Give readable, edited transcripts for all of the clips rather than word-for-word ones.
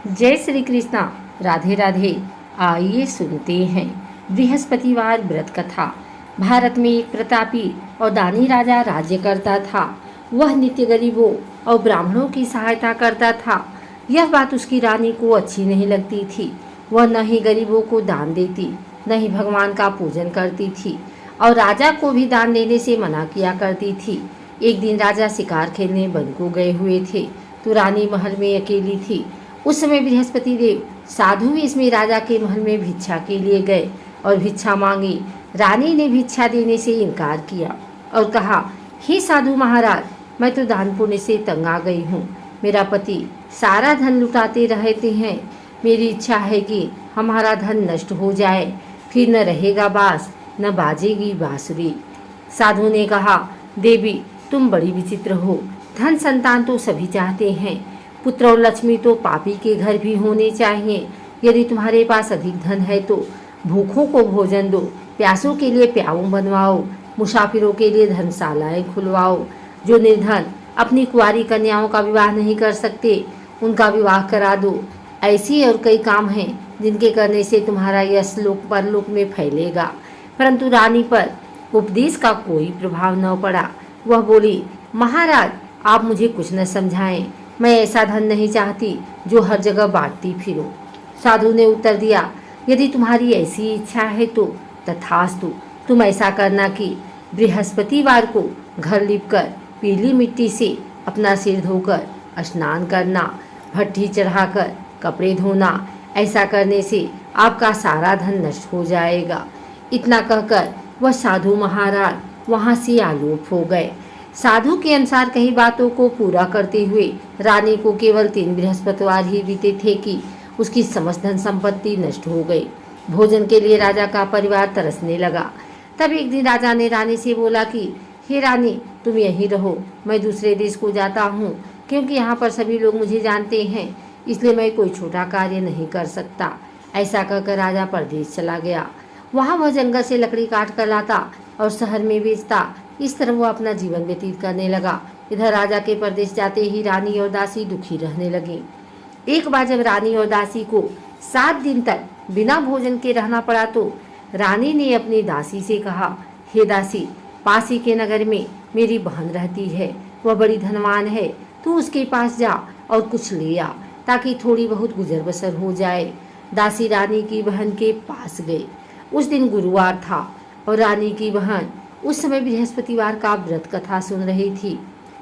जय श्री कृष्णा। राधे राधे। आइए सुनते हैं बृहस्पतिवार व्रत कथा। भारत में एक प्रतापी और दानी राजा राज्य करता था। वह नित्य गरीबों और ब्राह्मणों की सहायता करता था। यह बात उसकी रानी को अच्छी नहीं लगती थी। वह न ही गरीबों को दान देती, न ही भगवान का पूजन करती थी और राजा को भी दान देने से मना किया करती थी। एक दिन राजा शिकार खेलने वन को गए हुए थे तो रानी महल में अकेली थी। उस समय बृहस्पति देव साधु वेश में राजा के महल में भिक्षा के लिए गए और भिक्षा मांगी। रानी ने भिक्षा देने से इनकार किया और कहा, हे साधु महाराज, मैं तो दान पुण्य से तंग आ गई हूँ। मेरा पति सारा धन लुटाते रहते हैं। मेरी इच्छा है कि हमारा धन नष्ट हो जाए, फिर न रहेगा बांस न बाजेगी बांसुरी। साधु ने कहा, देवी तुम बड़ी विचित्र हो। धन संतान तो सभी चाहते हैं, पुत्र और लक्ष्मी तो पापी के घर भी होने चाहिए। यदि तुम्हारे पास अधिक धन है तो भूखों को भोजन दो, प्यासों के लिए प्याऊ बनवाओ, मुसाफिरों के लिए धर्मशालाएं खुलवाओ। जो निर्धन अपनी कुंवारी कन्याओं का विवाह नहीं कर सकते, उनका विवाह करा दो। ऐसी और कई काम हैं जिनके करने से तुम्हारा यश लोक परलोक में फैलेगा। परंतु रानी पर उपदेश का कोई प्रभाव न पड़ा। वह बोली, महाराज आप मुझे कुछ न समझाएं। मैं ऐसा धन नहीं चाहती जो हर जगह बांटती फिरूं। साधु ने उत्तर दिया, यदि तुम्हारी ऐसी इच्छा है तो तथास्तु। तुम ऐसा करना कि बृहस्पतिवार को घर लिपकर पीली मिट्टी से अपना सिर धोकर स्नान करना, भट्ठी चढ़ाकर कपड़े धोना। ऐसा करने से आपका सारा धन नष्ट हो जाएगा। इतना कहकर वह साधु महाराज वहाँ से आलोप हो गए। साधु के अनुसार कई बातों को पूरा करते हुए रानी को केवल 3 बृहस्पतिवार ही बीते थे कि उसकी समस्त धन संपत्ति नष्ट हो गई। भोजन के लिए राजा का परिवार तरसने लगा। तब एक दिन राजा ने रानी से बोला कि हे रानी, तुम यहीं रहो, मैं दूसरे देश को जाता हूँ, क्योंकि यहाँ पर सभी लोग मुझे जानते हैं, इसलिए मैं कोई छोटा कार्य नहीं कर सकता। ऐसा कहकर राजा परदेश चला गया। वहाँ वह जंगल से लकड़ी काट कर लाता और शहर में बेचता। इस तरह वो अपना जीवन व्यतीत करने लगा। इधर राजा के परदेश जाते ही रानी और दासी दुखी रहने लगी। एक बार जब रानी और दासी को 7 दिन तक बिना भोजन के रहना पड़ा तो रानी ने अपनी दासी से कहा, हे दासी, पासी के नगर में मेरी बहन रहती है, वह बड़ी धनवान है, तू उसके पास जा और कुछ ले आ ताकि थोड़ी बहुत गुजर बसर हो जाए। दासी रानी की बहन के पास गई। उस दिन गुरुवार था और रानी की बहन उस समय बृहस्पतिवार का व्रत कथा सुन रही थी।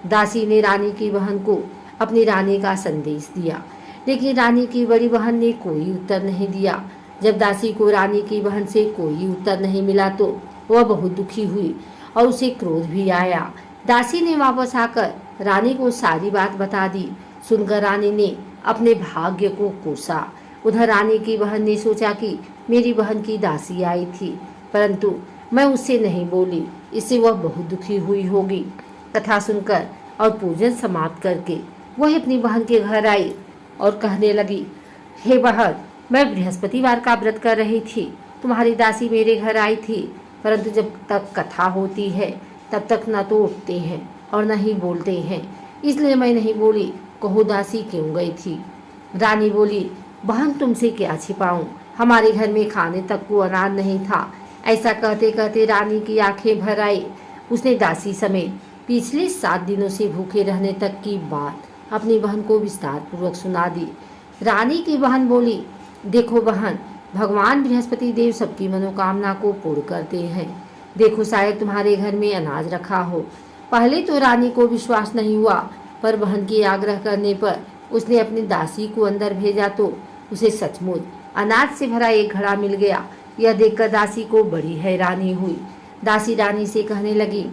दासी ने रानी की बहन को अपनी रानी का संदेश दिया, लेकिन रानी की बड़ी बहन ने कोई उत्तर नहीं दिया। जब दासी को रानी की बहन से कोई उत्तर नहीं मिला तो वह बहुत दुखी हुई और उसे क्रोध भी आया। दासी ने वापस आकर रानी को सारी बात बता दी। सुनकर रानी ने अपने भाग्य को कोसा। उधर रानी की बहन ने सोचा कि मेरी बहन की दासी आई थी, परंतु मैं उससे नहीं बोली, इससे वह बहुत दुखी हुई होगी। कथा सुनकर और पूजन समाप्त करके वह अपनी बहन के घर आई और कहने लगी, हे बहन, मैं बृहस्पतिवार का व्रत कर रही थी, तुम्हारी दासी मेरे घर आई थी, परंतु जब तक कथा होती है तब तक न तो उठते हैं और न ही बोलते हैं, इसलिए मैं नहीं बोली। कहो दासी क्यों गई थी? रानी बोली, बहन तुमसे क्या छिपाऊं, हमारे घर में खाने तक को अनाज नहीं था। ऐसा कहते कहते रानी की आंखें भर आई। उसने दासी समेत पिछले 7 दिनों से भूखे रहने तक की बात अपनी बहन को विस्तार पूर्वक सुना दी। रानी की बहन बोली, देखो बहन, भगवान बृहस्पति देव सबकी मनोकामना को पूर्ण करते हैं। देखो शायद तुम्हारे घर में अनाज रखा हो। पहले तो रानी को विश्वास नहीं हुआ, पर बहन के आग्रह करने पर उसने अपनी दासी को अंदर भेजा तो उसे सचमुच अनाज से भरा एक घड़ा मिल गया। यह देखकर दासी को बड़ी हैरानी हुई। दासी रानी से कहने लगी,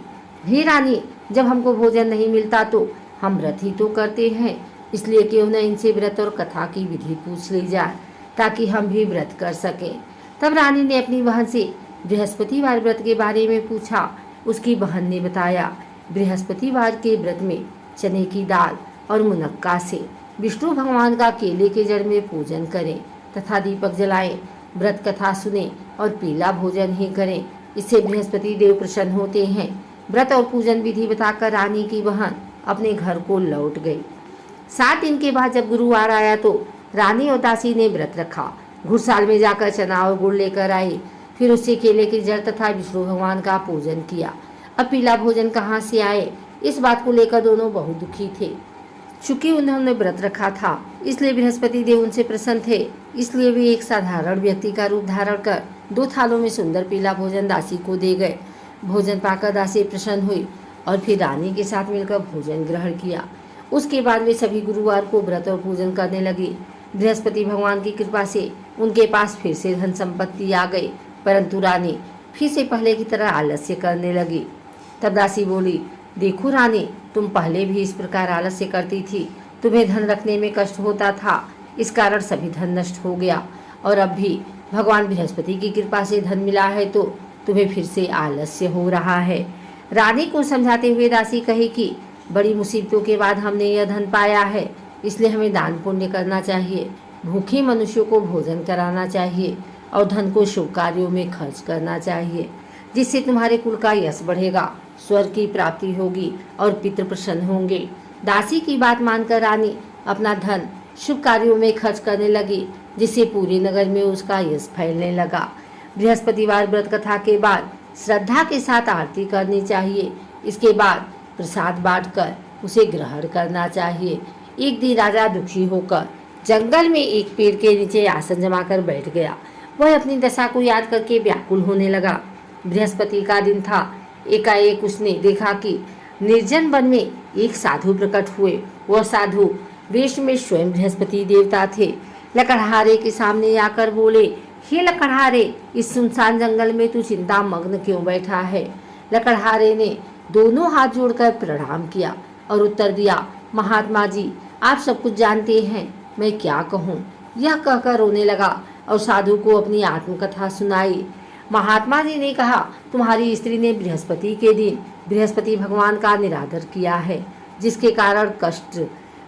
हे रानी, जब हमको भोजन नहीं मिलता तो हम व्रत ही तो करते हैं, इसलिए क्यों न इनसे व्रत और कथा की विधि पूछ ली जाए ताकि हम भी व्रत कर सकें। तब रानी ने अपनी बहन से बृहस्पतिवार व्रत के बारे में पूछा। उसकी बहन ने बताया, बृहस्पतिवार के व्रत में चने की दाल और मुनक्का से विष्णु भगवान का केले के जड़ में पूजन करें तथा दीपक जलाएं, व्रत कथा सुने और पीला भोजन ही करें, इससे बृहस्पति देव प्रसन्न होते हैं। व्रत और पूजन विधि बताकर रानी की बहन अपने घर को लौट गई। 7 दिन के बाद जब गुरुवार आया तो रानी और दासी ने व्रत रखा। घुड़साल में जाकर चना और गुड़ लेकर आई। फिर उससे केले की जड़ तथा विष्णु भगवान का पूजन किया। अब पीला भोजन कहाँ से आए, इस बात को लेकर दोनों बहुत दुखी थे। चूंकि उन्होंने व्रत रखा था, इसलिए बृहस्पति देव उनसे प्रसन्न थे। इसलिए वे एक साधारण व्यक्ति का रूप धारण कर 2 थालों में सुंदर पीला भोजन दासी को दे गए। भोजन पाकर दासी प्रसन्न हुई और फिर रानी के साथ मिलकर भोजन ग्रहण किया। उसके बाद वे सभी गुरुवार को व्रत और पूजन करने लगी। बृहस्पति भगवान की कृपा से उनके पास फिर से धन संपत्ति आ गई, परंतु रानी फिर से पहले की तरह आलस्य करने लगी। तब दासी बोली, देखो रानी, तुम पहले भी इस प्रकार आलस्य करती थी। तुम्हें धन रखने में कष्ट होता था, इस कारण सभी धन नष्ट हो गया, और अब भी भगवान बृहस्पति की कृपा से धन मिला है तो तुम्हें फिर से आलस्य हो रहा है। रानी को समझाते हुए दासी कही कि बड़ी मुसीबतों के बाद हमने यह धन पाया है, इसलिए हमें दान पुण्य करना चाहिए, भूखे मनुष्यों को भोजन कराना चाहिए और धन को शुभ कार्यों में खर्च करना चाहिए, जिससे तुम्हारे कुल का यश बढ़ेगा, स्वर्ग की प्राप्ति होगी और पितृ प्रसन्न होंगे। दासी की बात मानकर रानी अपना धन शुभ कार्यों में खर्च करने लगी, जिससे पूरे नगर में उसका यश फैलने लगा। बृहस्पतिवार व्रत कथा के बाद श्रद्धा के साथ आरती करनी चाहिए। इसके बाद प्रसाद बांटकर उसे ग्रहण करना चाहिए। एक दिन राजा दुखी होकर जंगल में एक पेड़ के नीचे आसन जमाकर बैठ गया। वह अपनी दशा को याद करके व्याकुल होने लगा। बृहस्पति का दिन था। एकाएक उसने देखा कि निर्जन वन में एक साधु प्रकट हुए। वह साधु वेश में स्वयं बृहस्पति देवता थे। लकड़हारे के सामने आकर बोले, हे लकड़हारे, इस सुनसान जंगल में तू चिंता मग्न क्यों बैठा है? लकड़हारे ने दोनों हाथ जोड़कर प्रणाम किया और उत्तर दिया, महात्मा जी, आप सब कुछ जानते हैं, मैं क्या कहूँ। यह कहकर रोने लगा और साधु को अपनी आत्मकथा सुनाई। महात्मा जी ने कहा, तुम्हारी स्त्री ने बृहस्पति के दिन बृहस्पति भगवान का निरादर किया है, जिसके कारण कष्ट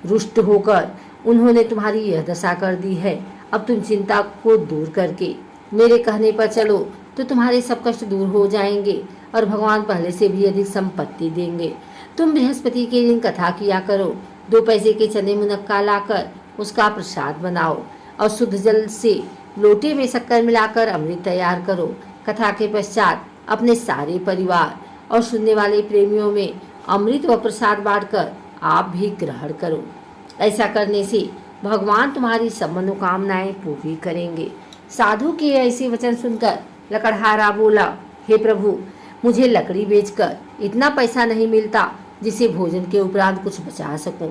रुष्ट होकर उन्होंने तुम्हारी यह दशा कर दी है। अब तुम चिंता को दूर करके मेरे कहने पर चलो तो तुम्हारे सब कष्ट दूर हो जाएंगे और भगवान पहले से भी अधिक संपत्ति देंगे। तुम बृहस्पति के दिन कथा किया करो। 2 पैसे के चने मुनक्का लाकर उसका प्रसाद बनाओ और शुद्ध जल से लोटे में शक्कर मिलाकर अमृत तैयार करो। कथा के पश्चात अपने सारे परिवार और सुनने वाले प्रेमियों में अमृत व प्रसाद बांटकर आप भी ग्रहण करो। ऐसा करने से भगवान तुम्हारी सब मनोकामनाएं पूरी करेंगे। साधु के ऐसे वचन सुनकर लकड़हारा बोला, हे प्रभु, मुझे लकड़ी बेचकर इतना पैसा नहीं मिलता जिसे भोजन के उपरांत कुछ बचा सकूं।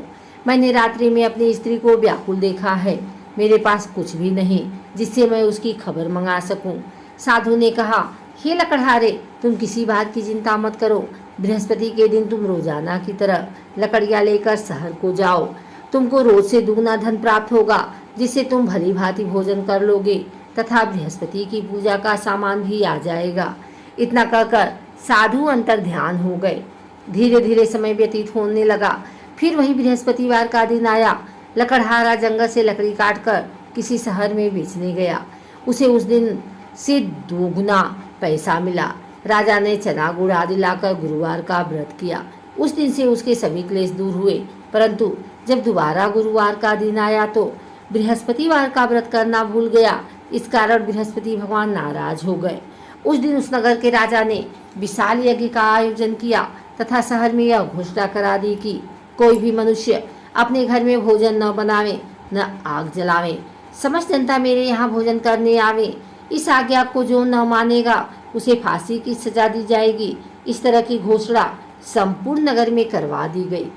मैंने रात्रि में अपनी स्त्री को व्याकुल देखा है। मेरे पास कुछ भी नहीं जिससे मैं उसकी खबर मंगा सकूं। साधु ने कहा, हे लकड़हारे, तुम किसी बात की चिंता मत करो। बृहस्पति के दिन तुम रोजाना की तरह लकड़ियाँ लेकर शहर को जाओ। तुमको रोज से दुगना धन प्राप्त होगा, जिससे तुम भली भांति भोजन कर लोगे तथा बृहस्पति की पूजा का सामान भी आ जाएगा। इतना कहकर साधु अंतर ध्यान हो गए। धीरे धीरे समय व्यतीत होने लगा। फिर वही बृहस्पतिवार का दिन आया। लकड़हारा जंगल से लकड़ी काटकर किसी शहर में बेचने गया। उसे उस दिन से 2 गुना पैसा मिला। राजा ने चना गुड़ आदि लाकर गुरुवार का व्रत किया। उस दिन से उसके सभी क्लेश दूर हुए। परंतु जब दोबारा गुरुवार का दिन आया तो बृहस्पतिवार का व्रत करना भूल गया। इस कारण बृहस्पति भगवान नाराज हो गए। उस दिन उस नगर के राजा ने विशाल यज्ञ का आयोजन किया तथा शहर में यह घोषणा करा दी कि कोई भी मनुष्य अपने घर में भोजन न बनावे न आग जलावे। समस्त जनता मेरे यहाँ भोजन करने आवे। इस आज्ञा को जो न मानेगा उसे फांसी की सजा दी जाएगी। इस तरह की घोषणा संपूर्ण नगर में करवा दी गई।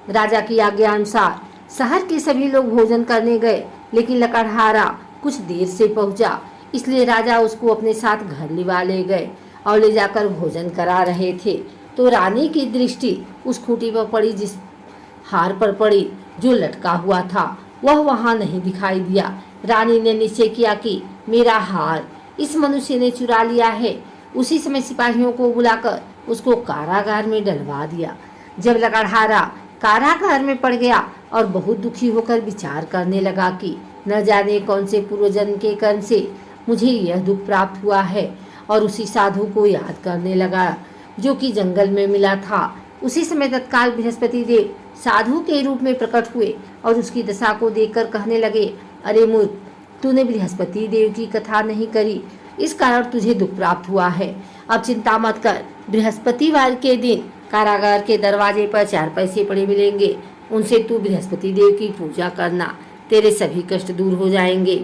राजा की आज्ञा अनुसार शहर के सभी लोग भोजन करने गए, लेकिन लकड़हारा कुछ देर से पहुंचा। इसलिए राजा उसको अपने साथ घर लिवा ले गए और ले जाकर भोजन करा रहे थे तो रानी की दृष्टि उस खूंटी पर पड़ी जिस हार पर पड़ी जो लटका हुआ था। वह वहां नहीं दिखाई दिया। रानी ने निश्चय किया कि मेरा हार इस मनुष्य ने चुरा लिया है। उसी समय सिपाहियों को बुलाकर उसको कारागार में डलवा दिया। जब लकड़हारा कारागार में पड़ गया और बहुत दुखी होकर विचार करने लगा कि न जाने कौन से पूर्वजन्म के कर्म से मुझे यह दुख प्राप्त हुआ है, और उसी साधु को याद करने लगा जो कि जंगल में मिला था। उसी समय तत्काल बृहस्पति देव साधु के रूप में प्रकट हुए और उसकी दशा को देखकर कहने लगे, अरे मूर्ख, तूने बृहस्पति देव की कथा नहीं करी, इस कारण तुझे दुख प्राप्त हुआ है। अब चिंता मत कर, बृहस्पतिवार के दिन कारागार के दरवाजे पर 4 पैसे पड़े मिलेंगे, उनसे तू बृहस्पति देव की पूजा करना, तेरे सभी कष्ट दूर हो जाएंगे।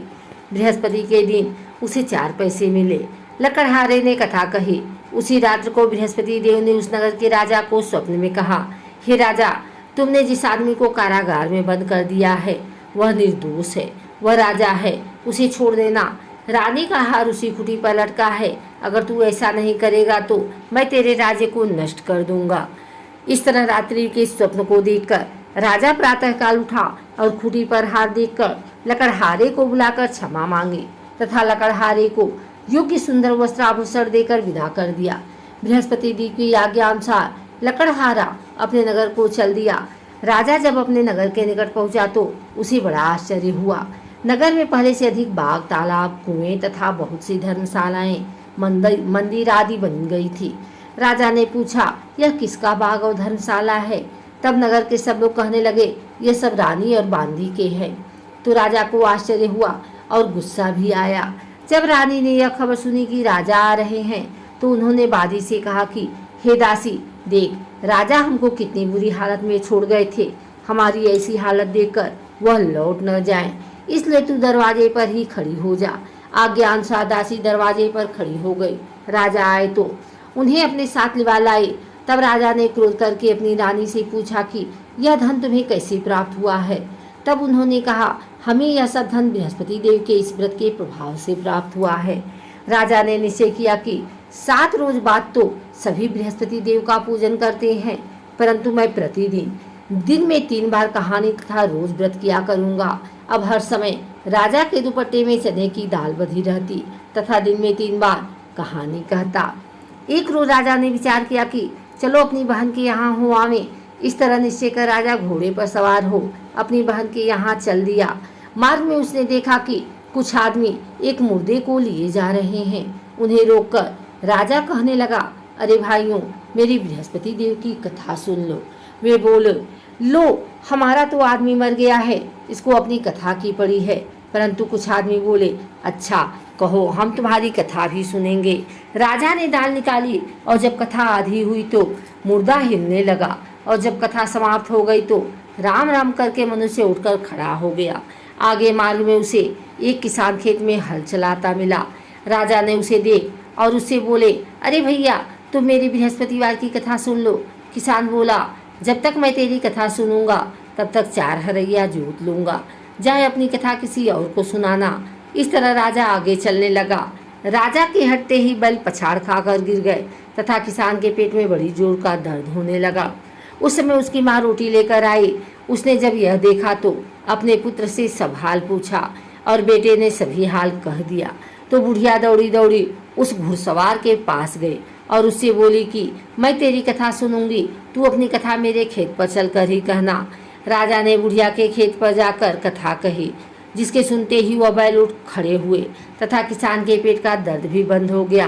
बृहस्पति के दिन उसे 4 पैसे मिले। लकड़हारे ने कथा कही। उसी रात्र को बृहस्पति देव ने उस नगर के राजा को स्वप्न में कहा, हे राजा, तुमने जिस आदमी को कारागार में बंद कर दिया है वह निर्दोष है, वह राजा है, उसे छोड़ देना। रानी का हार उसी खुटी पर लटका है, अगर तू ऐसा नहीं करेगा तो मैं तेरे राज्य को नष्ट कर दूंगा। इस तरह रात्रि के स्वप्न को देखकर राजा प्रातःकाल उठा और खुटी पर हार देखकर लकड़हारे को बुलाकर क्षमा मांगी तथा लकड़हारे को योग्य सुंदर वस्त्र आभूषण देकर विदा कर दिया। बृहस्पति देव की आज्ञा अनुसार लकड़हारा अपने नगर को चल दिया। राजा जब अपने नगर के निकट पहुंचा तो उसे बड़ा आश्चर्य हुआ। नगर में पहले से अधिक बाग, तालाब, कुएं तथा बहुत सी धर्मशालाएं, मंदिर आदि बन गई थी। राजा ने पूछा, यह किसका बाग और धर्मशाला है? तब नगर के सब लोग कहने लगे, यह सब रानी और बांदी के हैं। तो राजा को आश्चर्य हुआ और गुस्सा भी आया। जब रानी ने यह खबर सुनी कि राजा आ रहे हैं तो उन्होंने बादी से कहा कि हे दासी, देख, राजा हमको कितनी बुरी हालत में छोड़ गए थे, हमारी ऐसी हालत देखकर वह लौट न जाएं, इसलिए तू दरवाजे पर ही खड़ी हो जा। आज्ञा अनुसार दासी दरवाजे पर खड़ी हो गई। राजा आए तो उन्हें अपने साथ लिवा लाए। तब राजा ने क्रोध करके अपनी रानी से पूछा कि यह धन तुम्हें कैसे प्राप्त हुआ है? तब उन्होंने कहा, हमें यह सब धन बृहस्पति देव के इस व्रत के प्रभाव से प्राप्त हुआ है। राजा ने निश्चय किया कि 7 रोज बाद तो सभी बृहस्पति देव का पूजन करते हैं, परंतु मैं प्रतिदिन दिन में 3 बार कहानी तथा रोज व्रत किया करूंगा। अब हर समय राजा के दुपट्टे में चने की दाल बधी रहती तथा दिन में 3 बार कहानी कहता। एक रोज राजा ने विचार किया कि चलो अपनी बहन के यहाँ हो आवे। इस तरह निश्चय कर राजा घोड़े पर सवार हो अपनी बहन के यहाँ चल दिया। मार्ग में उसने देखा कि कुछ आदमी एक मुर्दे को लिए जा रहे हैं। उन्हें रोककर राजा कहने लगा, अरे भाइयों, मेरी बृहस्पति देव की कथा सुन लो। वे बोले, लो, हमारा तो आदमी मर गया है, इसको अपनी कथा की पड़ी है। परंतु कुछ आदमी बोले, अच्छा कहो, हम तुम्हारी कथा भी सुनेंगे। राजा ने दाल निकाली और जब कथा आधी हुई तो मुर्दा हिलने लगा और जब कथा समाप्त हो गई तो राम राम करके मनुष्य उठकर खड़ा हो गया। आगे मार्ग में उसे एक किसान खेत में हल चलाता मिला। राजा ने उसे देख और उससे बोले, अरे भैया, तुम मेरी बृहस्पतिवार की कथा सुन लो। किसान बोला, जब तक मैं तेरी कथा सुनूंगा तब तक 4 हरैया जोत लूंगा, जाए अपनी कथा किसी और को सुनाना। इस तरह राजा आगे चलने लगा। राजा के हटते ही बैल पछाड़ खाकर गिर गए तथा किसान के पेट में बड़ी जोर का दर्द होने लगा। उस समय उसकी माँ रोटी लेकर आई। उसने जब यह देखा तो अपने पुत्र से सब हाल पूछा और बेटे ने सभी हाल कह दिया। तो बुढ़िया दौड़ी दौड़ी उस घुड़सवार के पास गई और उससे बोली कि मैं तेरी कथा सुनूंगी, तू अपनी कथा मेरे खेत पर चलकर ही कहना। राजा ने बुढ़िया के खेत पर जाकर कथा कही, जिसके सुनते ही वह बैल उठ खड़े हुए तथा किसान के पेट का दर्द भी बंद हो गया।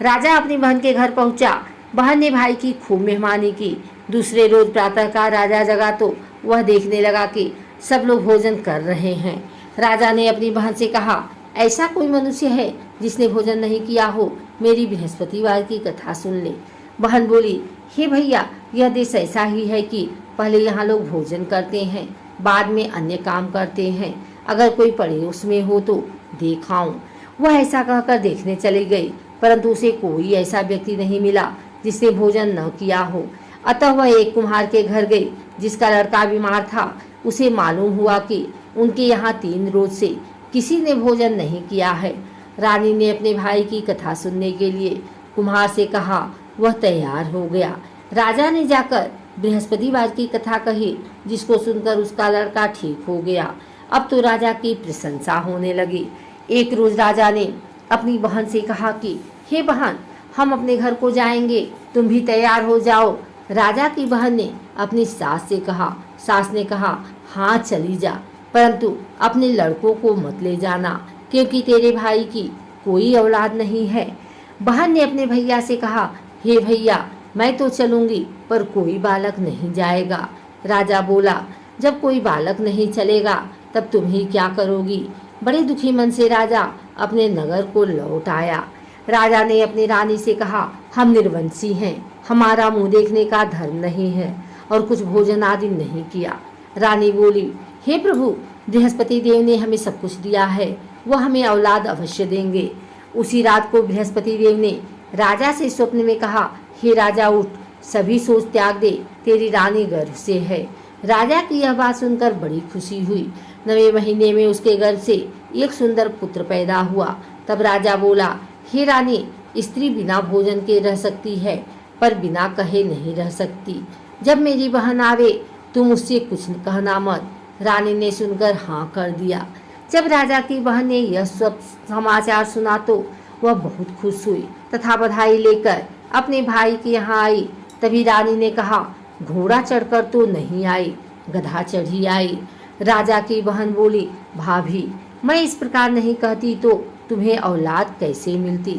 राजा अपनी बहन के घर पहुंचा। बहन ने भाई की खूब मेहमानी की। दूसरे रोज प्रातःकाल राजा जगा तो वह देखने लगा कि सब लोग भोजन कर रहे हैं। राजा ने अपनी बहन से कहा, ऐसा कोई मनुष्य है जिसने भोजन नहीं किया हो? मेरी बृहस्पतिवार की कथा सुन ले। बहन बोली, हे भैया, यह देश ऐसा ही है कि पहले यहाँ लोग भोजन करते हैं, बाद में अन्य काम करते हैं। अगर कोई पड़ोस में हो तो देखाऊं। वह ऐसा कहकर देखने चली गई, परंतु उसे कोई ऐसा व्यक्ति नहीं मिला जिसने भोजन न किया हो। अतः वह एक कुम्हार के घर गई जिसका लड़का बीमार था। उसे मालूम हुआ कि उनके यहाँ 3 रोज से किसी ने भोजन नहीं किया है। रानी ने अपने भाई की कथा सुनने के लिए कुम्हार से कहा। वह तैयार हो गया। राजा ने जाकर बृहस्पतिवार की कथा कही, जिसको सुनकर उसका लड़का ठीक हो गया। अब तो राजा की प्रशंसा होने लगी। एक रोज राजा ने अपनी बहन से कहा कि हे बहन, हम अपने घर को जाएंगे, तुम भी तैयार हो जाओ। राजा की बहन ने अपनी सास से कहा। सास ने कहा, हाँ चली जा, परंतु अपने लड़कों को मत ले जाना, क्योंकि तेरे भाई की कोई औलाद नहीं है। बहन ने अपने भैया से कहा, हे भैया, मैं तो चलूंगी, पर कोई बालक नहीं जाएगा। राजा बोला, जब कोई बालक नहीं चलेगा तब तुम ही क्या करोगी। बड़े दुखी मन से राजा अपने नगर को लौट आया। राजा ने अपनी रानी से कहा, हम निर्वंशी हैं, हमारा मुंह देखने का धर्म नहीं है और कुछ भोजन आदि नहीं किया। रानी बोली, हे प्रभु, बृहस्पति देव ने हमें सब कुछ दिया है, वह हमें औलाद अवश्य देंगे। उसी रात को बृहस्पति देव ने राजा से स्वप्न में कहा, हे राजा उठ, सभी सोच त्याग दे, तेरी रानी गर्भ से है। राजा की यह बात सुनकर बड़ी खुशी हुई। 9वें महीने में उसके गर्भ से एक सुंदर पुत्र पैदा हुआ। तब राजा बोला, हे रानी, स्त्री बिना भोजन के रह सकती है पर बिना कहे नहीं रह सकती। जब मेरी बहन आवे तुम उससे कुछ कहना मत। रानी ने सुनकर हाँ कर दिया। जब राजा की बहन ने यह सब समाचार सुना तो वह बहुत खुश हुई तथा बधाई लेकर अपने भाई के यहाँ आई। तभी रानी ने कहा, घोड़ा चढ़कर तो नहीं आई, गधा चढ़ी आई। राजा की बहन बोली, भाभी, मैं इस प्रकार नहीं कहती तो तुम्हें औलाद कैसे मिलती।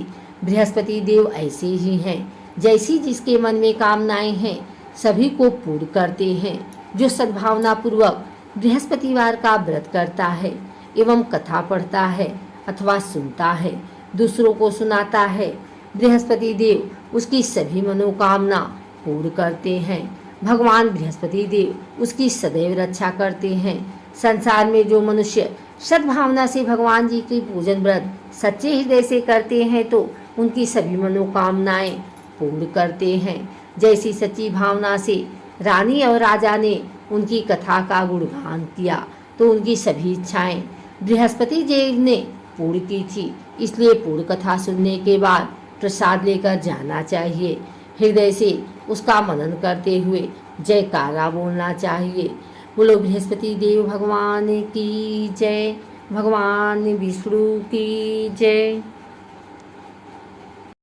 बृहस्पति देव ऐसे ही हैं, जैसी जिसके मन में कामनाएं हैं सभी को पूर्ण करते हैं। जो सद्भावना पूर्वक बृहस्पतिवार का व्रत करता है एवं कथा पढ़ता है अथवा सुनता है, दूसरों को सुनाता है, बृहस्पति देव उसकी सभी मनोकामना पूर्ण करते हैं। भगवान बृहस्पति देव उसकी सदैव रक्षा करते हैं। संसार में जो मनुष्य सद्भावना से भगवान जी की पूजन व्रत सच्चे हृदय से करते हैं तो उनकी सभी मनोकामनाएं पूर्ण करते हैं। जैसी सच्ची भावना से रानी और राजा ने उनकी कथा का गुणगान किया तो उनकी सभी इच्छाएं बृहस्पति देव ने पूर्ण की थी। इसलिए पूर्ण कथा सुनने के बाद प्रसाद लेकर जाना चाहिए। हृदय से उसका मनन करते हुए जयकारा बोलना चाहिए। बोलो बृहस्पति देव भगवान की जय, भगवान विष्णु की जय।